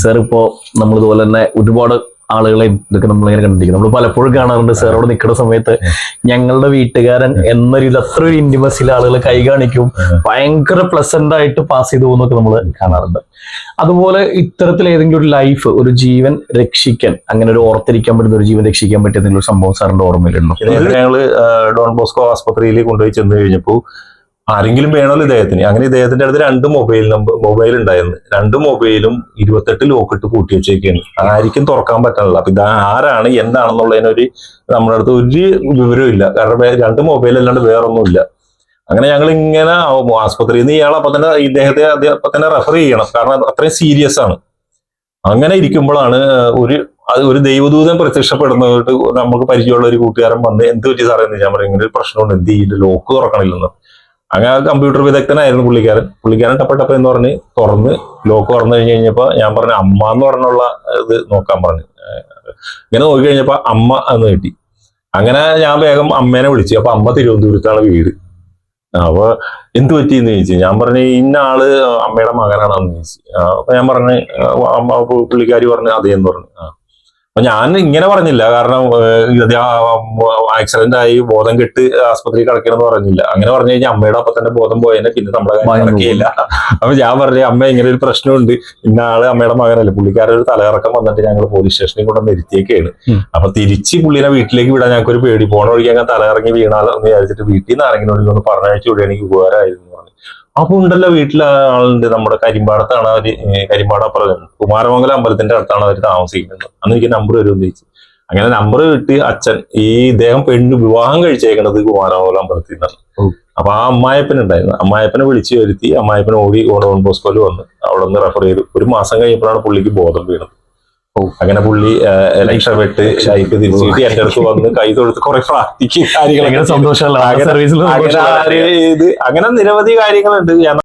Sir ഇപ്പോ നമ്മളിതുപോലെ തന്നെ ഒരുപാട് ആളുകളെയും ഇതൊക്കെ നമ്മളിങ്ങനെ കണ്ടിരിക്കും. നമ്മൾ പലപ്പോഴും കാണാറുണ്ട് സാറോട് നിൽക്കുന്ന സമയത്ത് ഞങ്ങളുടെ വീട്ടുകാരൻ എന്ന രീതി അത്ര ഒരു ഇന്റിമസിയിൽ ആളുകൾ കൈ കാണിക്കും, ഭയങ്കര പ്ലസന്റ് ആയിട്ട് പാസ് ചെയ്തു പോകുന്നൊക്കെ നമ്മൾ കാണാറുണ്ട്. അതുപോലെ ഇത്തരത്തിൽ ഏതെങ്കിലും ഒരു ലൈഫ്, ഒരു ജീവൻ രക്ഷിക്കാൻ, അങ്ങനെ ഒരു ഓർത്തിരിക്കാൻ പറ്റുന്ന ഒരു ജീവൻ രക്ഷിക്കാൻ പറ്റിയ എന്തെങ്കിലും ഒരു സംഭവം സാറിന്റെ ഓർമ്മയിലുണ്ടോ? ഞങ്ങള് ഡോൺ ബോസ്കോ ആസ്പത്രിയിൽ കൊണ്ടുപോയി ചെന്ന് കഴിഞ്ഞപ്പോൾ ആരെങ്കിലും വേണമല്ലോ ഇദ്ദേഹത്തിന്. അങ്ങനെ ഇദ്ദേഹത്തിന്റെ അടുത്ത് 2 മൊബൈൽ ഉണ്ടായിരുന്നു. 2 മൊബൈലും 28 ലോക്കിട്ട് കൂട്ടി വെച്ചേക്കാണ്. ആർക്കും തുറക്കാൻ പറ്റാനില്ല. അപ്പൊ ഇത് ആരാണ് എന്താണെന്നുള്ളതിനൊരു നമ്മുടെ അടുത്ത് ഒരു വിവരവും ഇല്ല. കാരണം 2 മൊബൈൽ അല്ലാണ്ട് വേറൊന്നുമില്ല. അങ്ങനെ ഞങ്ങൾ ഇങ്ങനെ ആസ്പത്രിയിൽ നിന്ന് ഇയാൾ ഇദ്ദേഹത്തെ അപ്പൊ തന്നെ റെഫർ ചെയ്യണം, കാരണം അത്രയും സീരിയസ് ആണ്. അങ്ങനെ ഇരിക്കുമ്പോഴാണ് ഒരു ദൈവദൂതൻ പ്രത്യക്ഷപ്പെടുന്നത്. നമുക്ക് പരിചയമുള്ള ഒരു കൂട്ടുകാരൻ വന്ന് എന്ത് പറ്റി സാറേ എന്ന് ഞാൻ പറയും, ഇങ്ങനെ ഒരു പ്രശ്നമുണ്ട്, എന്ത് ചെയ്യില്ല, ലോക്ക് തുറക്കണില്ലെന്ന്. അങ്ങനെ കമ്പ്യൂട്ടർ വിദഗ്ധനായിരുന്നു പുള്ളിക്കാരൻ ടപ്പ എന്ന് പറഞ്ഞ് തുറന്ന് ലോക്ക് തുറന്നു കഴിഞ്ഞപ്പോ ഞാൻ പറഞ്ഞു അമ്മ എന്ന് പറഞ്ഞുള്ള ഇത് നോക്കാൻ പറഞ്ഞു. ഇങ്ങനെ നോക്കി കഴിഞ്ഞപ്പോ അമ്മ എന്ന് കിട്ടി. അങ്ങനെ ഞാൻ വേഗം അമ്മേനെ വിളിച്ചു. അപ്പൊ അമ്മ തിരുവനന്തപുരത്താണ് വീട്. അപ്പൊ എന്ത് പറ്റിയെന്ന് ചോദിച്ചു. ഞാൻ പറഞ്ഞു ഇന്ന ആള് അമ്മയുടെ മകനാണെന്ന് ചോദിച്ചു. അപ്പൊ ഞാൻ പറഞ്ഞു പുള്ളിക്കാരി പറഞ്ഞു അതേന്ന് പറഞ്ഞു. അപ്പൊ ഞാൻ ഇങ്ങനെ പറഞ്ഞില്ല, കാരണം ആക്സിഡന്റ് ആയി ബോധം കെട്ട് ആസ്പത്രിയിൽ കിടക്കണമെന്ന് പറഞ്ഞില്ല. അങ്ങനെ പറഞ്ഞു കഴിഞ്ഞാൽ അമ്മയുടെ അപ്പൊ തന്നെ ബോധം പോയതിനെ പിന്നെ നമ്മുടെ കാര്യം നടക്കുകയില്ല. അപ്പൊ ഞാൻ പറഞ്ഞു അമ്മ ഇങ്ങനെ ഒരു പ്രശ്നമുണ്ട്, ഇന്ന ആള് അമ്മയുടെ മകനല്ലേ. പുള്ളിക്കാരൻ ഒരു തലകറക്കം വന്നിട്ട് ഞങ്ങൾ പോലീസ് സ്റ്റേഷനിൽ കൊണ്ടുവന്ന് ഇരുത്തിയൊക്കെയാണ്. അപ്പൊ തിരിച്ച് പുള്ളിനെ വീട്ടിലേക്ക് വിടാൻ ഞങ്ങൾക്ക് ഒരു പേടി, പോണ വഴിക്ക് അങ്ങനെ തലകറങ്ങി വീണാലോ എന്ന് വിചാരിച്ചിട്ട് വീട്ടിൽ നിന്ന് ആരെങ്കിലും ഒന്ന് പറഞ്ഞയച്ചു വിടുക എനിക്ക് ഉപകാരമായിരുന്നു പറഞ്ഞു. അപ്പൊ ഉണ്ടല്ലോ വീട്ടിലെ ആളുണ്ട്, നമ്മുടെ കരിമ്പാടത്താണ് അവര്, കരിമ്പാടപ്പുറം കുമാരമംഗലം അമ്പലത്തിന്റെ അടുത്താണ് അവർ താമസിക്കുന്നത്. അന്ന് എനിക്ക് നമ്പർ വരുമെന്ന് ചോദിച്ചു. അങ്ങനെ നമ്പർ കിട്ടി. അച്ഛൻ ഇദ്ദേഹം വിവാഹം കഴിച്ചേക്കണത് കുമാരമംഗലം അമ്പലത്തിൽ നിന്നാണ്. അപ്പൊ ആ അമ്മായപ്പൻ ഉണ്ടായിരുന്നു. അമ്മായപ്പനെ വിളിച്ചു വരുത്തി. അമ്മായപ്പൻ ഓടി ഡോൺ ബോസ്കോയിൽ വന്ന് അവിടെ നിന്ന് റെഫർ ചെയ്തു. 1 മാസം കഴിഞ്ഞപ്പോഴാണ് പുള്ളിക്ക് ബോധം വീണത്. അങ്ങനെ പുള്ളി രക്ഷപ്പെട്ട് ഷൈക്ക് തിരിച്ചു കിട്ടി. എന്റെ അടുത്ത് വന്ന് കൈ തൊഴുത്ത് കുറെ പ്രാർത്ഥിക്കും, കാര്യങ്ങൾ. അങ്ങനെ നിരവധി കാര്യങ്ങളുണ്ട്.